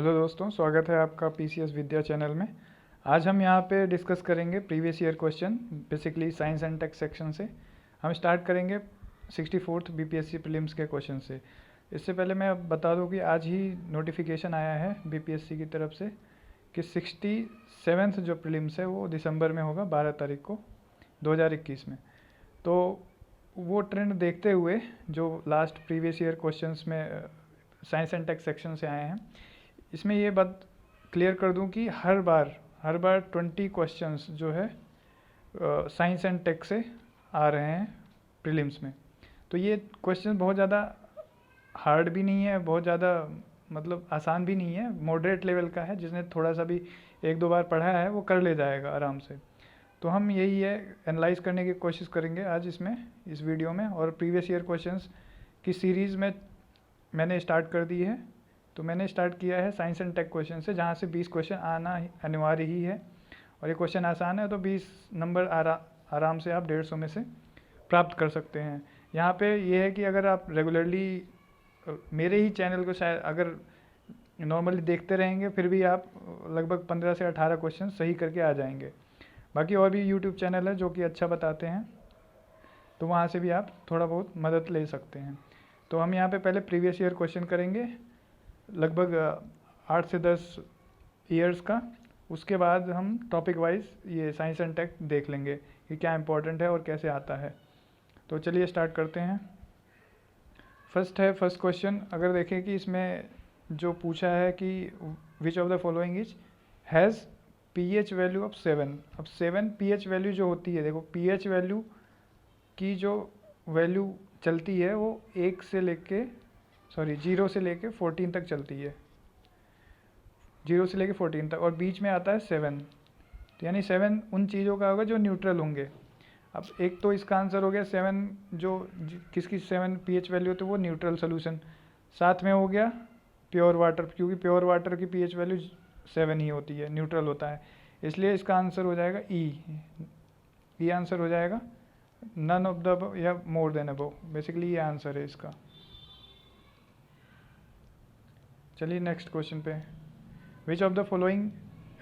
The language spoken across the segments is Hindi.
हेलो दोस्तों, स्वागत है आपका पीसीएस विद्या चैनल में। आज हम यहाँ पे डिस्कस करेंगे previous year question, basically science and tech section से। हम स्टार्ट करेंगे 64th बीपीएससी प्रीलिम्स के क्वेश्चन से। इससे पहले मैं बता दूँ कि आज ही नोटिफिकेशन आया है बीपीएससी की तरफ से कि 67th जो प्रीलिम्स है वो दिसंबर में होगा, 12 तारीख को 2021 में। तो वो ट्रेंड देखते हुए जो लास्ट प्रीवियस ईयर क्वेश्चंस में साइंस एंड टेक सेक्शन से आए हैं, इसमें ये बात क्लियर कर दूं कि हर बार 20 क्वेश्चंस जो है साइंस एंड टेक से आ रहे हैं प्रीलिम्स में। तो ये क्वेश्चन बहुत ज़्यादा हार्ड भी नहीं है, बहुत ज़्यादा मतलब आसान भी नहीं है, मॉडरेट लेवल का है। जिसने थोड़ा सा भी एक दो बार पढ़ा है वो कर ले जाएगा आराम से। तो हम यही है एनालाइज करने की कोशिश करेंगे आज इस वीडियो में। और प्रीवियस ईयर क्वेश्चंस की सीरीज़ में मैंने स्टार्ट कर दी है। तो मैंने स्टार्ट किया है साइंस एंड टेक क्वेश्चन से, जहाँ से 20 क्वेश्चन आना अनिवार्य ही है। और ये क्वेश्चन आसान है तो 20 नंबर आराम से आप 150 में से प्राप्त कर सकते हैं। यहाँ पे ये है कि अगर आप रेगुलरली मेरे ही चैनल को शायद अगर नॉर्मली देखते रहेंगे, फिर भी आप लगभग 15 से 18 क्वेश्चन सही करके आ जाएंगे। बाकी और भी यूट्यूब चैनल है जो कि अच्छा बताते हैं, तो वहाँ से भी आप थोड़ा बहुत मदद ले सकते हैं। तो हम यहाँ पे पहले प्रीवियस ईयर क्वेश्चन करेंगे, लगभग 8 से 10 ईयर्स का। उसके बाद हम टॉपिक वाइज ये साइंस एंड टेक देख लेंगे कि क्या इंपॉर्टेंट है और कैसे आता है। तो चलिए स्टार्ट करते हैं। फर्स्ट क्वेश्चन अगर देखें कि इसमें जो पूछा है कि which of the following is has pH value of 7। अब 7 पीएच वैल्यू जो होती है, देखो पीएच वैल्यू की जो वैल्यू चलती है वो 0 से लेके 14 तक चलती है, 0 से लेके 14 तक, और बीच में आता है 7। तो यानी 7 उन चीज़ों का होगा जो न्यूट्रल होंगे। अब एक तो इसका आंसर हो गया 7, जो किसकी 7 पीएच वैल्यू होती है वो न्यूट्रल सोल्यूशन। साथ में हो गया प्योर वाटर, क्योंकि प्योर वाटर की पीएच वैल्यू 7 ही होती है, न्यूट्रल होता है। इसलिए इसका आंसर हो जाएगा ई आंसर हो जाएगा, नन ऑफ द अबव या मोर देन अबव। बेसिकली ये आंसर है इसका। चलिए नेक्स्ट क्वेश्चन पे। Which of the following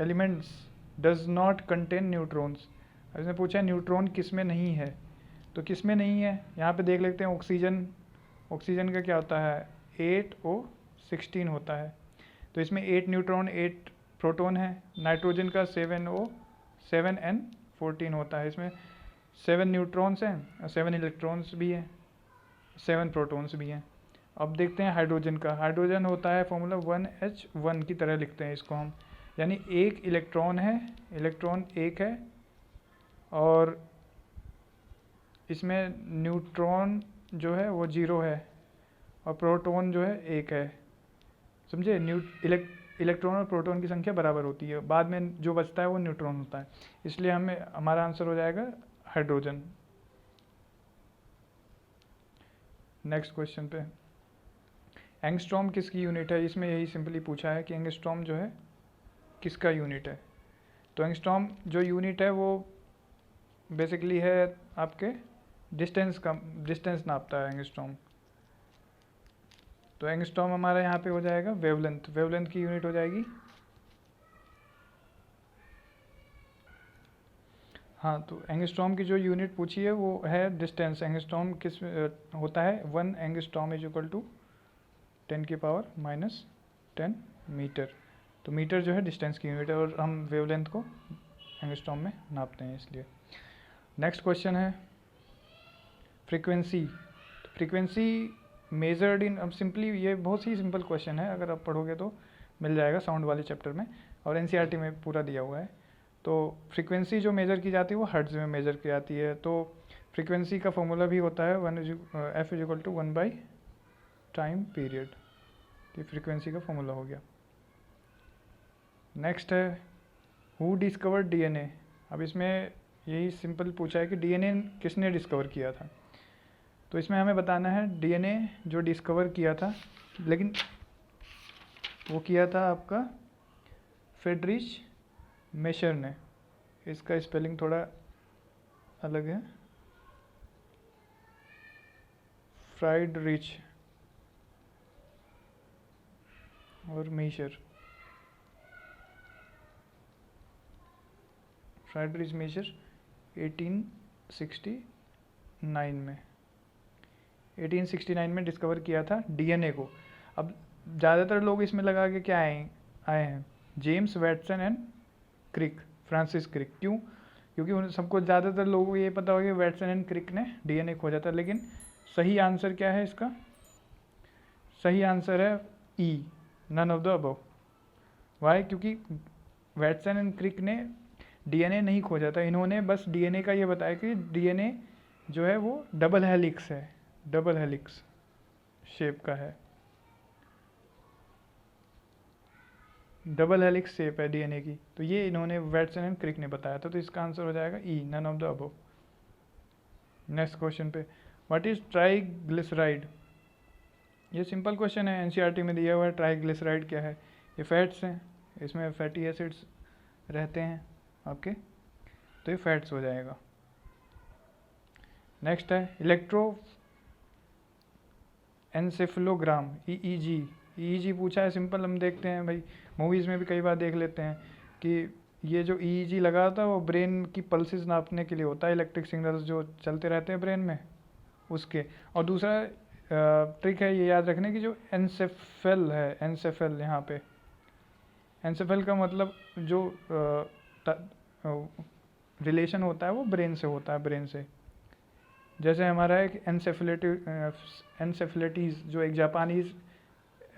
elements does not contain neutrons. इसने पूछा है न्यूट्रॉन किस में नहीं है, तो किस में नहीं है यहाँ पे देख लेते हैं। ऑक्सीजन का क्या होता है, 8O16 होता है। तो इसमें 8 न्यूट्रॉन 8 प्रोटॉन है। नाइट्रोजन का 7N14 होता है। इसमें 7 न्यूट्रॉन्स हैं, 7 इलेक्ट्रॉन्स भी हैं, 7 प्रोटॉन्स भी हैं। अब देखते हैं हाइड्रोजन का। हाइड्रोजन होता है फॉर्मूला 1H1 की तरह लिखते हैं इसको हम, यानी एक इलेक्ट्रॉन है, इलेक्ट्रॉन एक है, और इसमें न्यूट्रॉन जो है वो 0 है और प्रोटॉन जो है 1 है। समझे, इलेक्ट्रॉन और प्रोटॉन की संख्या बराबर होती है, बाद में जो बचता है वो न्यूट्रॉन होता है। इसलिए हमारा आंसर हो जाएगा हाइड्रोजन। नेक्स्ट क्वेश्चन पे, एंगस्ट्रॉम किसकी यूनिट है। इसमें यही सिंपली पूछा है कि एंगस्ट्रॉम जो है किसका यूनिट है। तो एंगस्ट्रॉम जो यूनिट है वो बेसिकली है आपके डिस्टेंस नापता है एंगस्ट्रॉम। तो एंगस्ट्रॉम हमारा यहाँ पे हो जाएगा वेवलेंथ की यूनिट हो जाएगी। हाँ, तो एंगस्ट्रॉम की जो यूनिट पूछी है वो है डिस्टेंस। एंगस्ट्रॉम किस होता है, 1 angstrom is equal to 10⁻⁻10 metre. तो मीटर जो है डिस्टेंस की यूनिट है, और हम वेवलेंथ को एंगस्ट्रॉम में नापते हैं इसलिए। नेक्स्ट क्वेश्चन है फ्रीक्वेंसी। फ्रीक्वेंसी मेजर्ड इन, अब सिंपली ये बहुत ही सिंपल क्वेश्चन है, अगर आप पढ़ोगे तो मिल जाएगा साउंड वाले चैप्टर में, और एनसीईआरटी में पूरा दिया हुआ है। तो फ्रीक्वेंसी जो मेज़र की जाती है वो हर्ट्ज में मेज़र की जाती है। तो फ्रीक्वेंसी का फॉर्मूला भी होता है F is equal to 1 by time period. ये फ्रीक्वेंसी का फॉर्मूला हो गया। नेक्स्ट है हु डिस्कवर्ड डीएनए। अब इसमें यही सिंपल पूछा है कि डीएनए किसने डिस्कवर किया था। तो इसमें हमें बताना है डीएनए जो डिस्कवर किया था, लेकिन वो किया था आपका फ्रेडरिच मेशर ने। इसका स्पेलिंग थोड़ा अलग है, फ्राइडरिच और मेशर। फ्राइड रिच मेजर 1869 में 1869 में डिस्कवर किया था डीएनए को। अब ज़्यादातर लोग इसमें लगा के क्या आए हैं, James Watson and Crick, Francis Crick. क्यों? क्योंकि उन सबको ज़्यादातर लोगों को ये पता होगा कि वैटसन एंड क्रिक ने डीएनए खोजा था। लेकिन सही आंसर क्या है इसका? सही आंसर है E, none of the above. Why? क्योंकि वैटसन एंड क्रिक ने डीएनए नहीं खोजा था, इन्होंने बस डीएनए का ये बताया कि डीएनए जो है वो डबल हेलिक्स है, डबल हेलिक्स शेप का है, डबल हेलिक्स शेप है डीएनए की। तो ये इन्होंने वैटसन एंड क्रिक ने बताया था। तो इसका आंसर हो जाएगा E, none of the above. Next question पे, व्हाट इज ट्राइग्लिसराइड? ये सिंपल क्वेश्चन है, एनसीईआरटी में दिया हुआ है। ट्राइग्लिसराइड क्या है? ये फैट्स हैं, इसमें फैटी एसिड्स रहते हैं आपके, तो ये फैट्स हो जाएगा। नेक्स्ट है इलेक्ट्रो एनसेफेलोग्राम, ईईजी। ईईजी पूछा है, सिंपल हम देखते हैं भाई, मूवीज़ में भी कई बार देख लेते हैं कि ये जो ईईजी लगा होता है वो ब्रेन की पल्सेस नापने के लिए होता है, इलेक्ट्रिक सिग्नल्स जो चलते रहते हैं ब्रेन में उसके। और दूसरा ट्रिक है ये याद रखने की, जो एनसेफेल है, एनसेफेल यहाँ पे, एनसेफेल का मतलब जो रिलेशन होता है वो ब्रेन से होता है, ब्रेन से। जैसे हमारा एक एनसेफेलिटीज़ जो एक जापानीज़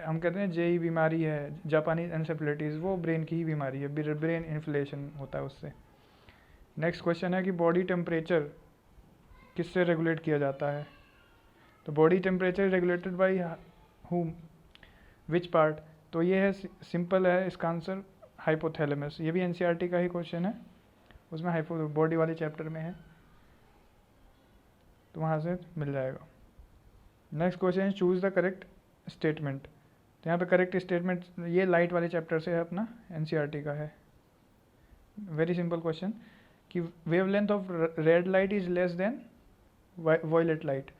हम कहते हैं जेई बीमारी है, जापानीज एनसेफेलिटीज़, वो ब्रेन की ही बीमारी है, ब्रेन इन्फ्लेशन होता है उससे। नेक्स्ट क्वेश्चन है कि बॉडी टेम्परेचर किससे रेगुलेट किया जाता है? तो body temperature regulated by whom, which part? तो ये है सिंपल है इसका आंसर, हाइपोथैलेमस। ये भी एनसीईआरटी का ही क्वेश्चन है, उसमें बॉडी वाले चैप्टर में है, तो वहाँ से मिल जाएगा। नेक्स्ट क्वेश्चन है चूज़ द करेक्ट स्टेटमेंट। तो यहाँ पे करेक्ट स्टेटमेंट ये लाइट वाले चैप्टर से है, अपना एनसीईआरटी का है। वेरी सिंपल क्वेश्चन कि wavelength of red light is less than violet light.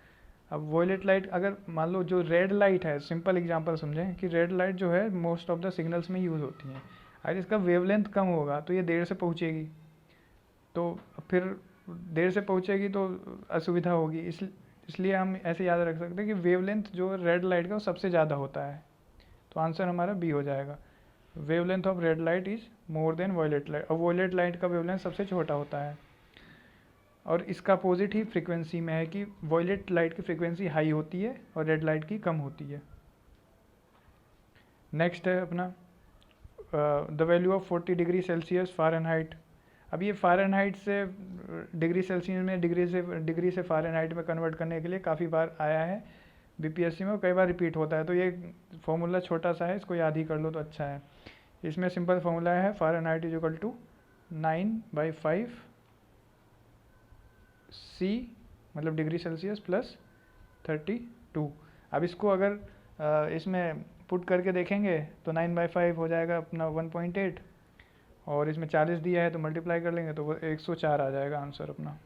अब वॉयलेट लाइट, अगर मान लो जो रेड लाइट है, सिंपल एग्जांपल समझें कि रेड लाइट जो है मोस्ट ऑफ द सिग्नल्स में यूज़ होती हैं, अगर इसका वेवलेंथ कम होगा तो ये देर से पहुँचेगी, तो फिर देर से पहुँचेगी तो असुविधा होगी। इसलिए हम ऐसे याद रख सकते हैं कि वेवलेंथ जो रेड लाइट का वो सबसे ज़्यादा होता है। तो आंसर हमारा बी हो जाएगा, wavelength of red light is more than violet light. और वॉयलेट लाइट का वेवलेंथ सबसे छोटा होता है, और इसका अपोजिट ही फ्रीक्वेंसी में है कि वॉयलेट लाइट की फ्रीक्वेंसी हाई होती है और रेड लाइट की कम होती है। नेक्स्ट है अपना the value of 40 degree Celsius Fahrenheit. अब ये फ़ारेनहाइट से डिग्री सेल्सियस में, डिग्री से फ़ारेनहाइट में कन्वर्ट करने के लिए काफ़ी बार आया है बीपीएससी में, कई बार रिपीट होता है। तो ये फॉर्मूला छोटा सा है, इसको याद ही कर लो तो अच्छा है। इसमें सिंपल फॉर्मूला है Fahrenheit is equal to 9/5 C, मतलब डिग्री सेल्सियस, प्लस 32। अब इसको अगर इसमें पुट करके देखेंगे तो 9/5 हो जाएगा अपना 1.8, और इसमें 40 दिया है तो मल्टीप्लाई कर लेंगे तो वो 104 आ जाएगा आंसर अपना,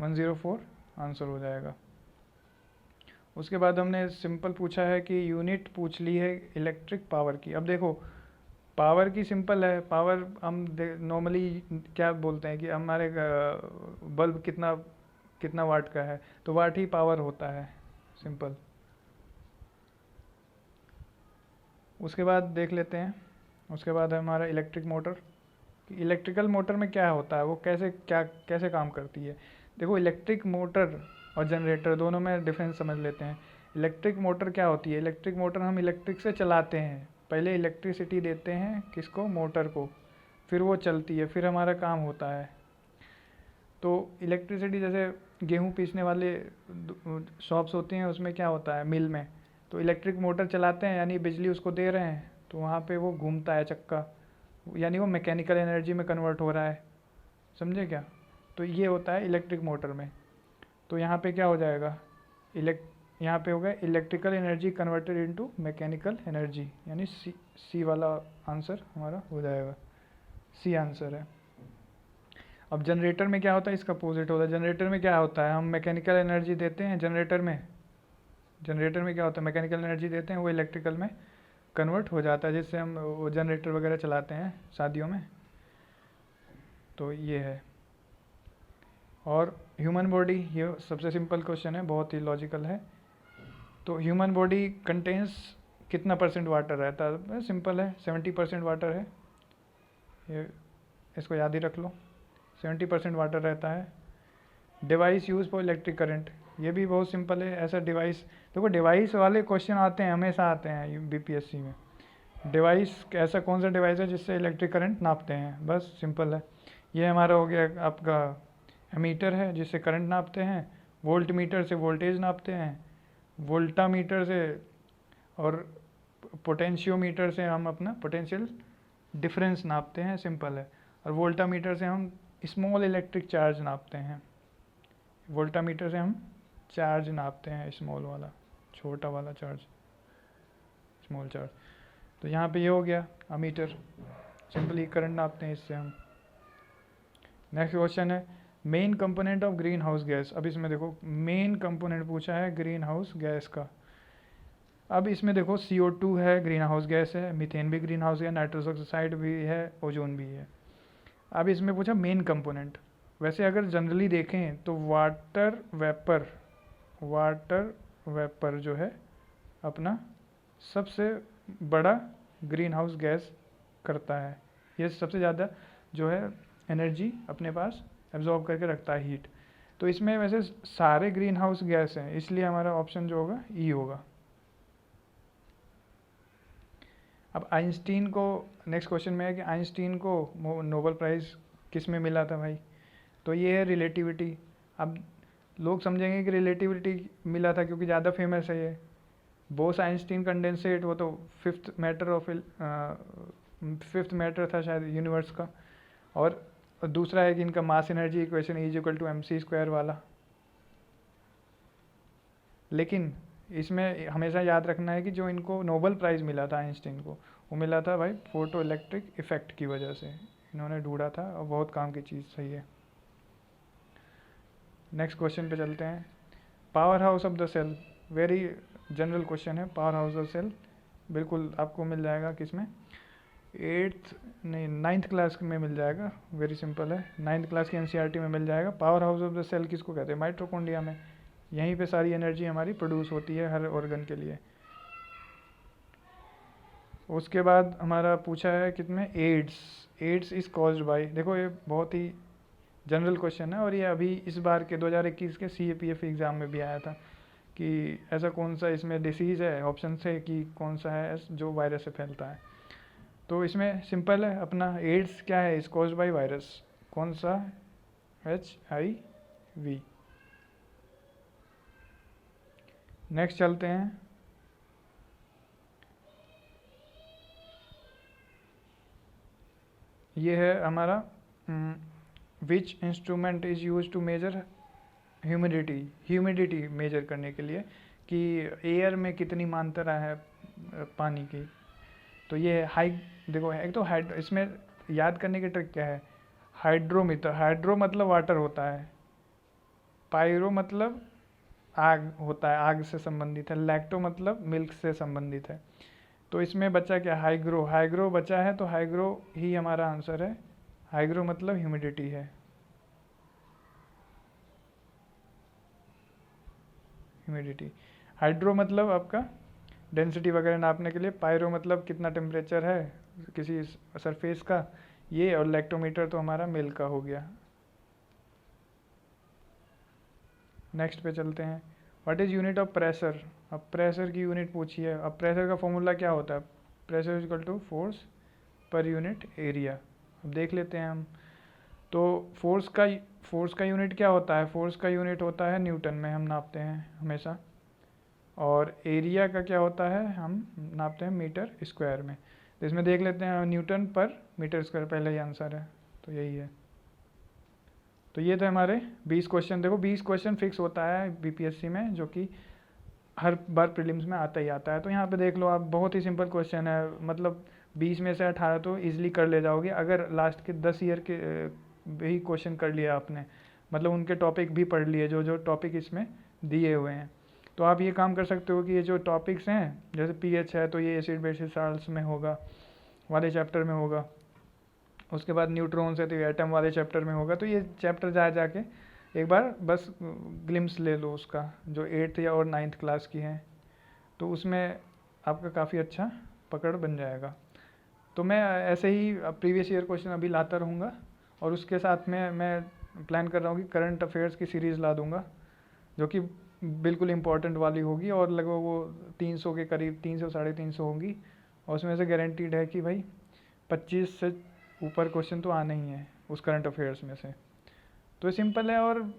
104 आंसर हो जाएगा। उसके बाद हमने सिंपल पूछा है कि यूनिट पूछ ली है इलेक्ट्रिक पावर की। अब देखो पावर की सिंपल है, पावर हम नॉर्मली क्या बोलते हैं कि हमारे बल्ब कितना वाट का है, तो वाट ही पावर होता है, सिंपल। उसके बाद देख लेते हैं, उसके बाद है हमारा इलेक्ट्रिक मोटर। इलेक्ट्रिकल मोटर में क्या होता है, वो कैसे काम करती है। देखो इलेक्ट्रिक मोटर और जनरेटर दोनों में डिफरेंस समझ लेते हैं। इलेक्ट्रिक मोटर क्या होती है, इलेक्ट्रिक मोटर हम इलेक्ट्रिक से चलाते हैं, पहले इलेक्ट्रिसिटी देते हैं किसको, मोटर को, फिर वो चलती है, फिर हमारा काम होता है। तो इलेक्ट्रिसिटी जैसे गेहूँ पीसने वाले शॉप्स होती हैं, उसमें क्या होता है, मिल में, तो इलेक्ट्रिक मोटर चलाते हैं, यानी बिजली उसको दे रहे हैं, तो वहाँ पे वो घूमता है चक्का, यानी वो मैकेनिकल एनर्जी में कन्वर्ट हो रहा है, समझे क्या। तो ये होता है इलेक्ट्रिक मोटर में। तो यहाँ पे क्या हो जाएगा, यहाँ पे होगा electrical energy converted into mechanical energy, यानी सी वाला आंसर हमारा हो जाएगा, सी आंसर है। अब जनरेटर में क्या होता है, इसका अपोजिट होता है। जनरेटर में क्या होता है, हम मैकेनिकल एनर्जी देते हैं जनरेटर में क्या होता है, मैकेनिकल एनर्जी देते हैं, वो इलेक्ट्रिकल में कन्वर्ट हो जाता है, जिससे हम वो जनरेटर वगैरह चलाते हैं शादियों में। तो ये है। और ह्यूमन बॉडी, ये सबसे सिंपल क्वेश्चन है, बहुत ही लॉजिकल है। तो ह्यूमन बॉडी कंटेन्स कितना परसेंट वाटर रहता है? सिंपल है, 70% वाटर है, ये इसको याद ही रख लो, 70% वाटर रहता है। Device use for electric current, ये भी बहुत सिंपल है। ऐसा डिवाइस, देखो डिवाइस वाले क्वेश्चन आते हैं, हमेशा आते हैं बीपीएससी में। डिवाइस, ऐसा कौन सा डिवाइस है जिससे इलेक्ट्रिक करंट नापते हैं? बस सिंपल है। ये हमारा हो गया आपका एमीटर है, जिससे करंट नापते हैं। वोल्ट मीटर से वोल्टेज नापते हैं। वोल्टामीटर से और पोटेंशियोमीटर से हम अपना पोटेंशियल डिफरेंस नापते हैं, सिंपल है। और वोल्टामीटर से हम स्मॉल इलेक्ट्रिक चार्ज नापते हैं। वोल्टामीटर से हम चार्ज नापते हैं, स्मॉल वाला, छोटा वाला चार्ज, स्मॉल चार्ज। तो यहाँ पे ये हो गया अमीटर, सिंपली करंट नापते हैं इससे हम। नेक्स्ट क्वेश्चन है main component of green house gas. अब इसमें देखो मेन कंपोनेंट पूछा है ग्रीन हाउस गैस का। अब इसमें देखो CO2 है, ग्रीन हाउस गैस है, मीथेन भी ग्रीन हाउस है, नाइट्रस ऑक्साइड भी है, ओजोन भी है। अब इसमें पूछा मेन कंपोनेंट। वैसे अगर जनरली देखें तो वाटर वेपर जो है अपना सबसे बड़ा ग्रीन हाउस गैस करता है। ये सबसे ज़्यादा जो है एनर्जी अपने पास एब्जॉर्ब करके रखता है, हीट। तो इसमें वैसे सारे ग्रीन हाउस गैस हैं, इसलिए हमारा ऑप्शन जो होगा ई होगा। अब आइंस्टीन को, नेक्स्ट क्वेश्चन में है कि आइंस्टीन को नोबेल प्राइज़ किस में मिला था भाई? तो ये है रिलेटिविटी। अब लोग समझेंगे कि रिलेटिविटी मिला था क्योंकि ज़्यादा फेमस है ये। बोस आइंस्टीन कंडेंसेट, वो तो फिफ्थ मैटर था शायद यूनिवर्स का। और दूसरा है कि इनका मास एनर्जी इक्वेशन E=mc² वाला। लेकिन इसमें हमेशा याद रखना है कि जो इनको नोबेल प्राइज़ मिला था आइंस्टीन को, वो मिला था भाई फोटो इलेक्ट्रिक इफेक्ट की वजह से, इन्होंने ढूंढा था और बहुत काम की चीज़ सही है। नेक्स्ट क्वेश्चन पे चलते हैं। Power house of the cell, very general question है। पावर हाउस ऑफ सेल बिल्कुल आपको मिल जाएगा किसमें, 9th क्लास में मिल जाएगा, वेरी सिंपल है। 9th क्लास की NCERT में मिल जाएगा। Power house of the cell किसको कहते हैं? माइटोकॉन्ड्रिया में। यहीं पे सारी एनर्जी हमारी प्रोड्यूस होती है हर ऑर्गन के लिए। उसके बाद हमारा पूछा है कितने, एड्स इज कॉज्ड बाय। देखो ये बहुत ही जनरल क्वेश्चन है और ये अभी इस बार के 2021 के CAPF एग्ज़ाम में भी आया था कि ऐसा कौन सा इसमें डिसीज़ है, ऑप्शन से कि कौन सा है जो वायरस से फैलता है। तो इसमें सिंपल है अपना, एड्स क्या है, इज कॉज्ड बाय वायरस, कौन सा, HIV। नेक्स्ट चलते हैं। ये है हमारा which instrument is use to measure humidity measure करने के लिए कि एयर में कितनी मात्रा है पानी की। तो ये देखो एक तो इसमें याद करने की ट्रिक क्या है, हाइड्रोमीटर, हाइड्रो मतलब वाटर होता है, पायरो मतलब आग होता है, आग से संबंधित है, लैक्टो मतलब मिल्क से संबंधित है। तो इसमें बचा क्या, हाइग्रो बचा है, तो हाइग्रो ही हमारा आंसर है। हाइग्रो मतलब ह्यूमिडिटी है, ह्यूमिडिटी। हाइड्रो मतलब आपका डेंसिटी वगैरह नापने के लिए, पायरो मतलब कितना टेम्परेचर है किसी सरफेस का, ये। और लैक्टोमीटर तो हमारा मिल्क का हो गया। नेक्स्ट पे चलते हैं। What is unit of pressure. अब प्रेशर की यूनिट पूछी है। अब प्रेशर का फॉर्मूला क्या होता है, pressure equal to force per unit area. अब देख लेते हैं हम। तो फोर्स का यूनिट क्या होता है, फोर्स का यूनिट होता है न्यूटन में, हम नापते हैं हमेशा। और एरिया का क्या होता है, हम नापते हैं मीटर स्क्वायर में। तो इसमें देख लेते हैं, न्यूटन पर मीटर स्क्वायर पहले ही आंसर है, तो यही है। तो ये थे हमारे 20 क्वेश्चन। देखो 20 क्वेश्चन फिक्स होता है बीपीएससी में, जो कि हर बार प्रीलिम्स में आता ही आता है। तो यहाँ पे देख लो आप, बहुत ही सिंपल क्वेश्चन है, मतलब 20 में से 18 तो ईजिली कर ले जाओगे अगर लास्ट के 10 ईयर के भी क्वेश्चन कर लिया आपने, मतलब उनके टॉपिक भी पढ़ लिए जो टॉपिक इसमें दिए हुए हैं। तो आप ये काम कर सकते हो कि ये जो टॉपिक्स हैं, जैसे pH है तो ये एसिड बेसिस साल्ट्स में होगा, वाले चैप्टर में होगा। उसके बाद न्यूट्रॉन्स है तो ये एटम वाले चैप्टर में होगा। तो ये चैप्टर जा जाके एक बार बस ग्लिम्स ले लो उसका, जो 8th या और 9th क्लास की है, तो उसमें आपका काफ़ी अच्छा पकड़ बन जाएगा। तो मैं ऐसे ही प्रीवियस ईयर क्वेश्चन अभी लाता रहूँगा, और उसके साथ में मैं प्लान कर रहा हूँ कि करंट अफेयर्स की सीरीज़ ला दूँगा, जो कि बिल्कुल इम्पोर्टेंट वाली होगी, और लगभग वो 300 के करीब, 300 350 होंगी, और उसमें से गारंटीड है कि भाई 25 से ऊपर क्वेश्चन तो आने ही हैं उस करंट अफेयर्स में से। तो सिंपल है, और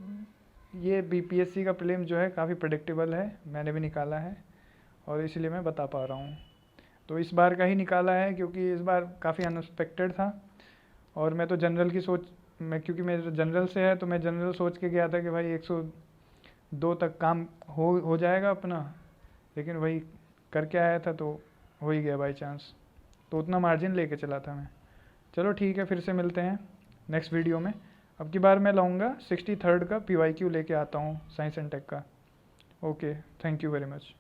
ये बीपीएससी का प्रीलिम जो है काफ़ी प्रेडिक्टेबल है, मैंने भी निकाला है और इसलिए मैं बता पा रहा हूँ। तो इस बार का ही निकाला है क्योंकि इस बार काफ़ी अनएक्सपेक्टेड था, और मैं तो जनरल की सोच, मैं क्योंकि मेरे जनरल से है तो मैं जनरल सोच के गया था कि भाई 102 तक काम हो जाएगा अपना, लेकिन वही करके आया था तो हो ही गया बाई चांस, तो उतना मार्जिन लेके चला था मैं। चलो ठीक है, फिर से मिलते हैं नेक्स्ट वीडियो में। अब की बार मैं लाऊंगा 63rd का PYQ लेके आता हूँ साइंस एंड टेक का। Okay, thank you very much.